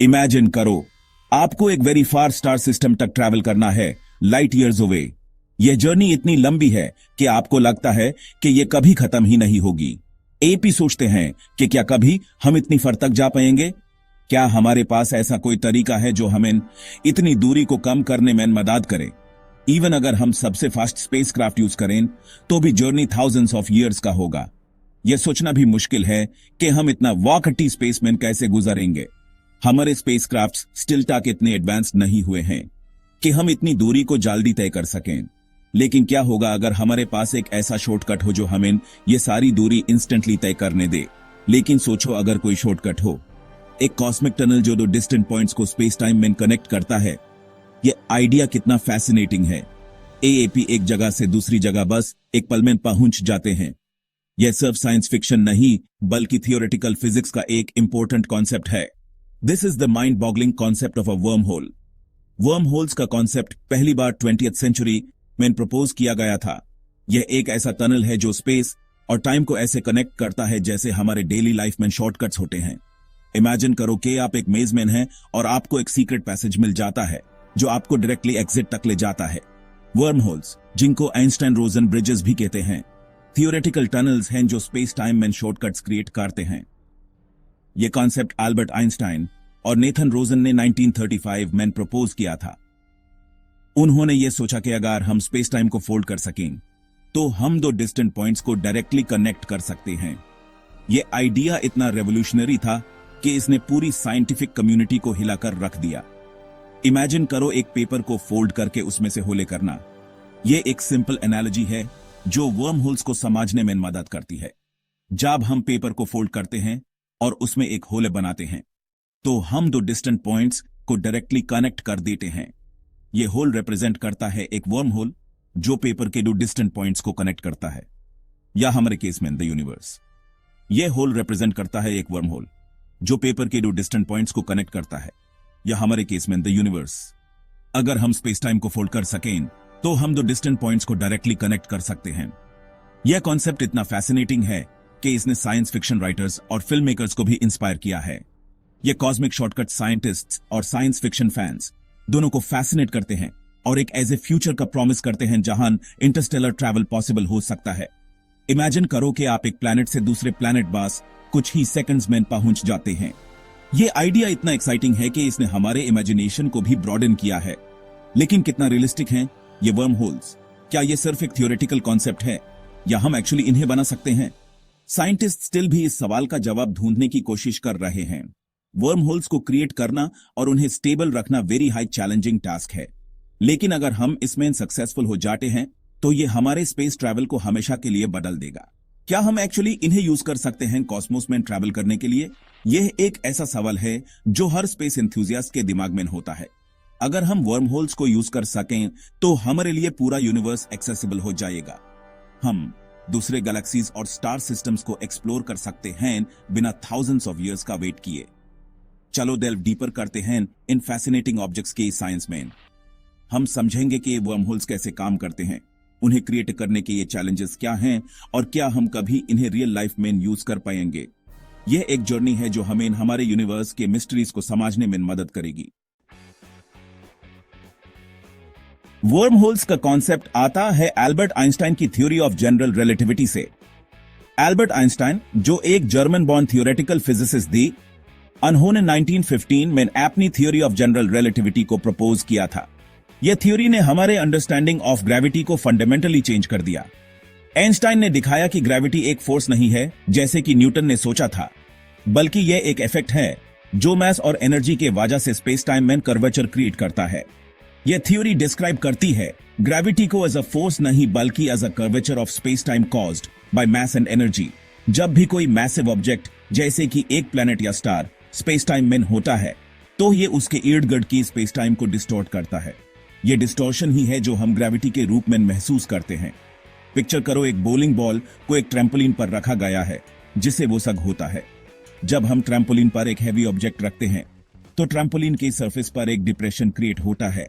Imagine करो, आपको एक वेरी फार स्टार सिस्टम तक ट्रैवल करना है, लाइट ईयर्स अवे। यह जर्नी इतनी लंबी है कि आपको लगता है कि यह कभी खत्म ही नहीं होगी। एपी सोचते हैं कि क्या कभी हम इतनी फर तक जा पाएंगे? क्या हमारे पास ऐसा कोई तरीका है जो हमें इतनी दूरी को कम करने में मदद करे? इवन अगर हम सबसे फास्ट स्पेसक्राफ्ट यूज करें तो भी जर्नी थाउजेंड्स ऑफ ईयर्स का होगा। यह सोचना भी मुश्किल है कि हम इतना वॉकटी स्पेस में कैसे गुजरेंगे। हमारे स्पेसक्राफ्ट स्टिल तक इतने एडवांस नहीं हुए हैं कि हम इतनी दूरी को जल्दी तय कर सकें। लेकिन क्या होगा अगर हमारे पास एक ऐसा शॉर्टकट हो जो हमें ये सारी दूरी इंस्टेंटली तय करने दे? लेकिन सोचो, अगर कोई शॉर्टकट हो, एक कॉस्मिक टनल जो दो डिस्टेंट पॉइंट्स को स्पेस टाइम में कनेक्ट करता है। ये आइडिया कितना फैसिनेटिंग है। एएपी एक जगह से दूसरी जगह बस एक पल में पहुंच जाते हैं। यह सिर्फ साइंस फिक्शन नहीं बल्कि थियोरेटिकल फिजिक्स का एक इंपॉर्टेंट कॉन्सेप्ट है। This is the mind boggling concept of a worm hole. Worm holes का कॉन्सेप्ट पहली बार 20th सेंचुरी में प्रपोज किया गया था। यह एक ऐसा टनल है जो स्पेस और टाइम को ऐसे कनेक्ट करता है जैसे हमारे डेली लाइफ में शॉर्टकट्स होते हैं। इमेजिन करो कि आप एक मेज में हैं और आपको एक सीक्रेट पैसेज मिल जाता है जो आपको डायरेक्टली एग्जिट तक ले जाता है। वर्म होल्स, जिनको आइंस्टाइन रोजन ब्रिजेस भी कहते हैं, थियोरेटिकल टनल्स हैं जो स्पेस टाइम में शॉर्टकट्स क्रिएट करते हैं। यह कॉन्सेप्ट अल्बर्ट आइंस्टाइन और नेथन रोजन ने 1935 में प्रपोज किया था। उन्होंने यह सोचा कि अगर हम स्पेस टाइम को फोल्ड कर सकें तो हम दो डिस्टेंट पॉइंट्स को डायरेक्टली कनेक्ट कर सकते हैं। यह आइडिया इतना रेवोल्यूशनरी था कि इसने पूरी साइंटिफिक कम्युनिटी को हिलाकर रख दिया। इमेजिन करो एक पेपर को फोल्ड करके उसमें से होले करना। यह एक सिंपल एनालॉजी है जो वर्म होल्स को समझने में मदद करती है। जब हम पेपर को फोल्ड करते हैं और उसमें एक होले बनाते हैं तो हम दो डिस्टेंट पॉइंट्स को डायरेक्टली कनेक्ट कर देते हैं। यह होल रिप्रेजेंट करता है एक वर्म होल जो पेपर के दो डिस्टेंट पॉइंट्स को कनेक्ट करता है, या हमारे केस में द यूनिवर्स। यह होल रिप्रेजेंट करता है एक वर्म होल जो पेपर के दो डिस्टेंट पॉइंट्स को कनेक्ट करता है, या हमारे केस में द यूनिवर्स। अगर हम स्पेस टाइम को फोल्ड कर सकें तो हम दो डिस्टेंट पॉइंट्स को डायरेक्टली कनेक्ट कर सकते हैं। यह कॉन्सेप्ट इतना फैसिनेटिंग है कि इसने साइंस फिक्शन राइटर्स और फिल्म मेकर्स को भी इंस्पायर किया है। यह कॉस्मिक शॉर्टकट साइंटिस्ट्स और साइंस फिक्शन फैंस दोनों को फैसिनेट करते हैं और एक एज ए फ्यूचर का प्रॉमिस करते हैं जहां इंटरस्टेलर ट्रैवल पॉसिबल हो सकता है। इमेजिन करो कि आप एक प्लैनेट से दूसरे प्लैनेट बस कुछ ही सेकंड्स में पहुंच जाते हैं। यह आइडिया इतना एक्साइटिंग है कि इसने हमारे इमेजिनेशन को भी ब्रॉडन किया है। लेकिन कितना रियलिस्टिक है ये वर्म होल्स? क्या यह सिर्फ एक थियोरेटिकल कॉन्सेप्ट है या हम एक्चुअली इन्हें बना सकते हैं? साइंटिस्ट स्टिल भी इस सवाल का जवाब ढूंढने की कोशिश कर रहे हैं। वर्म होल्स को क्रिएट करना और उन्हें स्टेबल रखना वेरी हाई चैलेंजिंग टास्क है। लेकिन अगर हम इसमें सक्सेसफुल हो जाते हैं तो यह हमारे स्पेस ट्रैवल को हमेशा के लिए बदल देगा। क्या हम एक्चुअली इन्हें यूज कर सकते हैं कॉस्मोस में ट्रैवल करने के लिए? यह एक ऐसा सवाल है जो हर स्पेस एंथुसियास्ट के दिमाग में होता है। अगर हम वर्म होल्स को यूज कर सकें तो हमारे लिए पूरा यूनिवर्स एक्सेसिबल हो जाएगा। हम दूसरे गैलेक्सीज और स्टार सिस्टम्स को एक्सप्लोर कर सकते हैं बिना थाउजेंड्स ऑफ ईयर्स का वेट किए। चलो डेल्व डीपर करते हैं इन फैसिनेटिंग ऑब्जेक्ट्स के साइंस में। हम समझेंगे कि वर्म होल्स कैसे काम करते हैं, उन्हें क्रिएट करने के ये चैलेंजेस क्या हैं और क्या हम कभी इन्हें रियल लाइफ में यूज कर पाएंगे। यह एक जर्नी है जो हमें हमारे यूनिवर्स के मिस्ट्रीज को समझने में मदद करेगी। वर्म होल्स का कॉन्सेप्ट आता है एल्बर्ट आइंस्टाइन की थ्योरी ऑफ जनरल रिलेटिविटी से। एल्बर्ट आइंस्टाइन, जो एक जर्मन बॉर्न थियोरेटिकल फिजिसिस्ट थी, उन्होंने 1915 में अपनी थ्योरी ऑफ जनरल रिलेटिविटी को प्रपोज किया था। यह थ्योरी ने हमारे अंडरस्टैंडिंग ऑफ ग्रेविटी को फंडामेंटली चेंज कर दिया। आइंस्टाइन ने दिखाया कि ग्रेविटी एक फोर्स नहीं है जैसे कि न्यूटन ने सोचा था, बल्कि यह एक इफेक्ट है जो मास और एनर्जी के वजह से स्पेस टाइम में कर्वेचर क्रिएट करता है। यह थ्योरी डिस्क्राइब करती है ग्रेविटी को एज अ फोर्स नहीं बल्कि as a curvature of space time caused by mass and energy. जब भी कोई मैसिव ऑब्जेक्ट जैसे कि एक प्लैनेट या स्टार स्पेस टाइम में होता है तो यह उसके इर्द गिर्द की स्पेस टाइम को डिस्टॉर्ट करता है। यह डिस्टॉर्शन ही है जो हम ग्रेविटी के रूप में महसूस करते हैं। पिक्चर करो, एक बोलिंग बॉल को एक ट्रैम्पोलिन पर रखा गया है जिससे वो सग होता है। जब हम ट्रैम्पोलिन पर एक हैवी ऑब्जेक्ट रखते हैं तो ट्रैम्पोलिन के सरफेस पर एक डिप्रेशन क्रिएट होता है।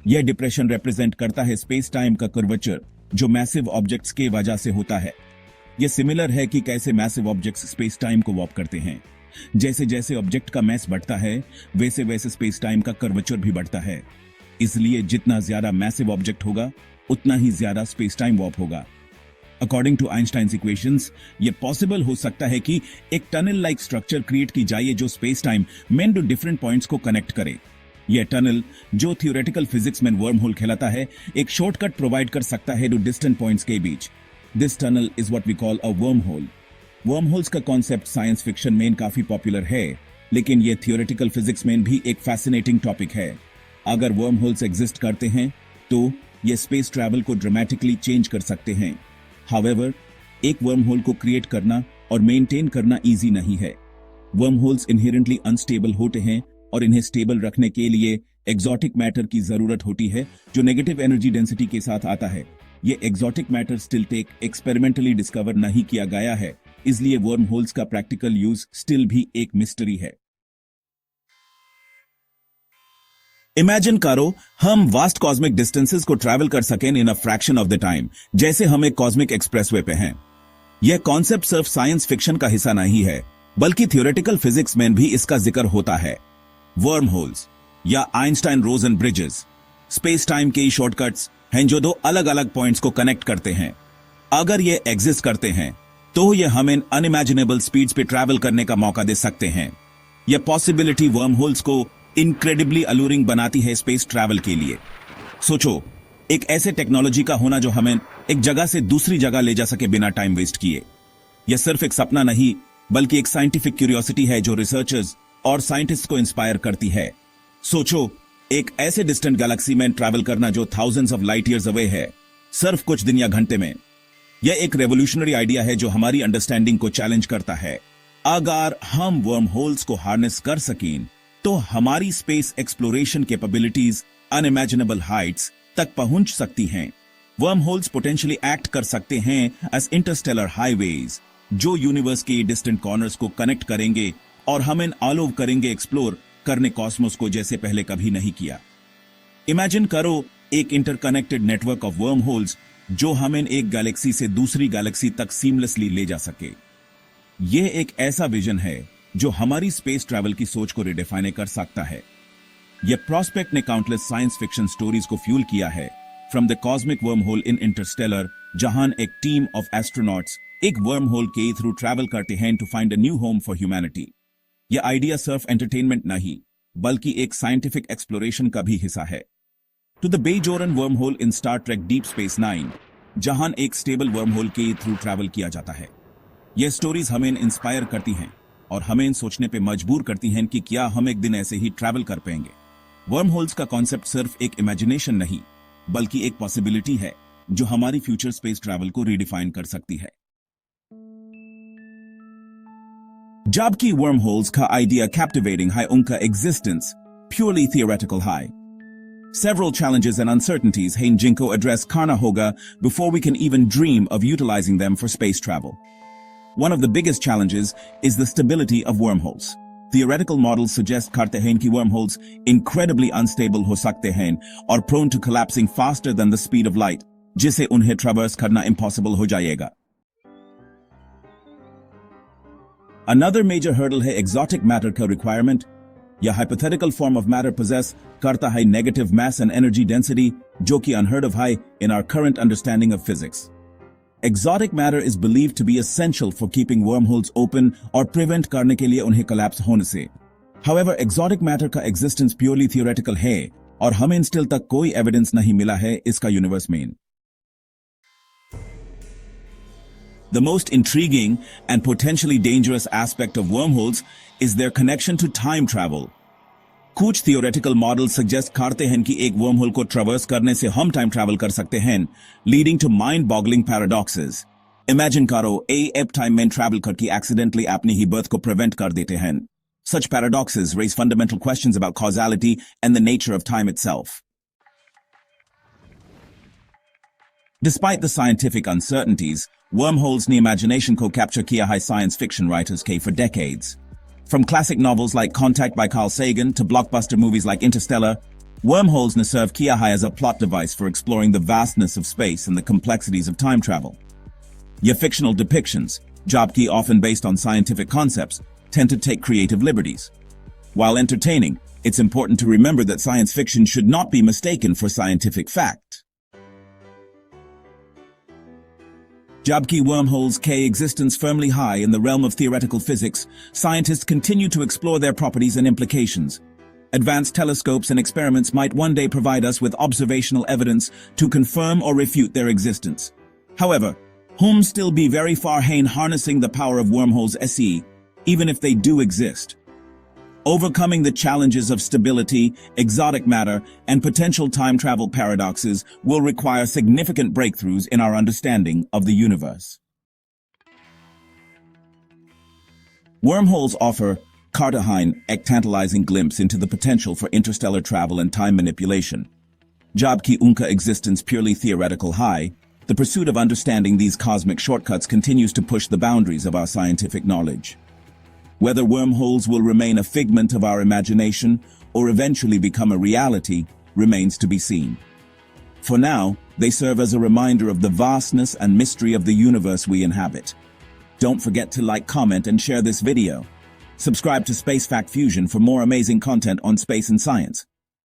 यह डिप्रेशन रिप्रेजेंट करता है स्पेस टाइम का कर्वेचर जो मैसिव ऑब्जेक्ट्स के वजह से होता है। यह सिमिलर है कि कैसे मैसिव ऑब्जेक्ट्स स्पेस टाइम को वॉर्प करते हैं। जैसे जैसे ऑब्जेक्ट का मैस बढ़ता है वैसे वैसे स्पेस टाइम का कर्वेचर भी बढ़ता है। इसलिए जितना ज्यादा मैसिव ऑब्जेक्ट होगा उतना ही ज्यादा स्पेस टाइम वॉर्प होगा। अकॉर्डिंग टू आइंस्टाइन्स इक्वेशंस, यह पॉसिबल हो सकता है कि एक टनल लाइक स्ट्रक्चर क्रिएट की जाए जो स्पेस टाइम में टू डिफरेंट पॉइंट्स को कनेक्ट करे। यह टनल, जो थियोरेटिकल फिजिक्स में वर्म होल कहलाता है, एक शॉर्टकट प्रोवाइड कर सकता है टू डिस्टेंट पॉइंट्स के बीच। This tunnel is what we call a worm hole. Worm holes का कॉन्सेप्ट साइंस फिक्शन में काफी पॉपुलर है, लेकिन यह थियोरेटिकल फिजिक्स में भी एक फैसिनेटिंग टॉपिक है। अगर वर्म होल्स एग्जिस्ट करते हैं तो यह स्पेस ट्रैवल को ड्रामेटिकली चेंज कर सकते हैं। हाउएवर, एक वर्म होल को क्रिएट करना और मेंटेन करना इजी नहीं है। वर्म होल्स इनहेरेंटली अनस्टेबल होते हैं और इन्हें स्टेबल रखने के लिए एक्सोटिक मैटर की जरूरत होती है जो नेगेटिव एनर्जी डेंसिटी के साथ आता है। ये एक्सोटिक मैटर स्टिल टेक एक्सपेरिमेंटली डिस्कवर नहीं किया गया है, इसलिए वर्म होल्स का प्रैक्टिकल यूज स्टिल भी एक मिस्ट्री है। इमेजिन करो हम वास्ट कॉस्मिक डिस्टेंसेस को ट्रैवल कर सकें in a fraction of the time, जैसे हम एक कॉस्मिक एक्सप्रेसवे पे हैं। यह कॉन्सेप्ट सिर्फ साइंस फिक्शन का हिस्सा नहीं है, बल्कि थियोरेटिकल फिजिक्स में भी इसका जिक्र होता है। वर्म होल्स या आइंस्टाइन रोजन ब्रिजेस स्पेस टाइम के शॉर्टकट्स हैं जो दो अलग अलग पॉइंट्स को कनेक्ट करते हैं। अगर ये एग्जिस्ट करते हैं तो ये हमें अनइमेजिनेबल स्पीड्स पे ट्रैवल करने का मौका दे सकते हैं। यह पॉसिबिलिटी वर्म होल्स को इनक्रेडिबली अलूरिंग बनाती है स्पेस ट्रैवल के लिए। सोचो, एक ऐसे टेक्नोलॉजी का होना जो हमें एक जगह से दूसरी जगह ले जा सके बिना टाइम वेस्ट किए। यह सिर्फ एक सपना नहीं, बल्कि एक साइंटिफिक क्यूरियोसिटी है जो रिसर्चर्स और साइंटिस्ट को इंस्पायर करती है। सोचो, एक ऐसे डिस्टेंट गैलेक्सी में ट्रैवल करना जो thousands of light years away है, सिर्फ कुछ दिन या घंटे में। यह एक रेवोल्यूशनरी आइडिया है जो हमारी अंडरस्टैंडिंग को चैलेंज करता है। अगर हम वर्म होल्स को हार्नेस कर सकें तो हमारी space exploration capabilities unimaginable Heights तक पहुंच सकती हैं। वर्म होल्स पोटेंशियली एक्ट कर सकते हैं एज इंटरस्टेलर हाईवेज जो यूनिवर्स के डिस्टेंट कॉर्नर्स को कनेक्ट करेंगे और हमें अलाउ करेंगे एक्सप्लोर करने कॉस्मोस को जैसे पहले कभी नहीं किया। इमेजिन करो एक interconnected network of worm holes जो हमें एक गैलेक्सी से दूसरी गैलेक्सी तक सीमलेसली ले जा सके। यह एक ऐसा विजन है जो हमारी स्पेस ट्रैवल की सोच को रिडिफाइन कर सकता है। यह प्रोस्पेक्ट ने काउंटलेस साइंस फिक्शन स्टोरीज को फ्यूल किया है, from the cosmic wormhole in Interstellar, जहां एक टीम ऑफ एस्ट्रोनॉट्स एक वर्म होल के थ्रू ट्रैवल करते हैं to find a new home for humanity. यह आइडिया सिर्फ एंटरटेनमेंट नहीं, बल्कि एक साइंटिफिक एक्सप्लोरेशन का भी हिस्सा है। To the Bajoran wormhole in Star Trek Deep Space 9, जहां एक स्टेबल वर्म होल के थ्रू ट्रैवल किया जाता है। यह स्टोरीज हमें इंस्पायर करती हैं और हमें सोचने पे मजबूर करती हैं कि क्या हम एक दिन ऐसे ही ट्रैवल कर पाएंगे। वर्म होल्स का कॉन्सेप्ट सिर्फ एक इमेजिनेशन नहीं, बल्कि एक पॉसिबिलिटी है जो हमारी फ्यूचर स्पेस ट्रैवल को रीडिफाइन कर सकती है। जबकि वर्म होल्स का आइडिया कैप्टिवेटिंग है, उनका एग्जिस्टेंस प्योरली थियोरेटिकल है। Several challenges and uncertainties हैं जिनको address करना होगा before we can even dream of utilizing them for space travel. One of the biggest challenges is the stability of wormholes. Theoretical models suggest करते हैं कि wormholes incredibly unstable हो सकते हैं और prone to collapsing faster than the speed of light, जिसे उन्हें traverse करना impossible हो जाएगा. Another major hurdle है exotic matter का requirement. यह hypothetical form of matter possess करता है negative mass and energy density, जो कि unheard of high in our current understanding of physics. Exotic matter is believed to be essential for keeping wormholes open और prevent करने के लिए उन्हें collapse होने से. However, exotic matter का existence purely theoretical है और हमें still तक कोई evidence नहीं मिला है इसका universe में. The most intriguing and potentially dangerous aspect of wormholes is their connection to time travel. कुछ theoretical models suggest करते हैं कि एक wormhole को traverse करने से हम time travel कर सकते हैं, leading to mind-boggling paradoxes. Imagine करो अब time में travel करके accidentally अपनी ही birth को prevent कर देते हैं. Such paradoxes raise fundamental questions about causality and the nature of time itself. Despite the scientific uncertainties, wormholes in the imagination को capture किया है science fiction writers के for decades. From classic novels like Contact by Carl Sagan to blockbuster movies like Interstellar, wormholes ne serve kiya hai as a plot device for exploring the vastness of space and the complexities of time travel. Ye fictional depictions, jabki often based on scientific concepts, tend to take creative liberties. While entertaining, it's important to remember that science fiction should not be mistaken for scientific fact. Jabki wormholes K existence firmly high in the realm of theoretical physics, scientists continue to explore their properties and implications. Advanced telescopes and experiments might one day provide us with observational evidence to confirm or refute their existence. However, whom still be very far hain harnessing the power of wormholes SE, even if they do exist. Overcoming the challenges of stability, exotic matter, and potential time travel paradoxes will require significant breakthroughs in our understanding of the universe. Wormholes offer Cartagine a tantalizing glimpse into the potential for interstellar travel and time manipulation. Jabki Unka existence purely theoretical high, the pursuit of understanding these cosmic shortcuts continues to push the boundaries of our scientific knowledge. Whether wormholes will remain a figment of our imagination or eventually become a reality remains to be seen. For now, they serve as a reminder of the vastness and mystery of the universe we inhabit. Don't forget to like, comment, and share this video. Subscribe to Space Fact Fusion for more amazing content on space and science.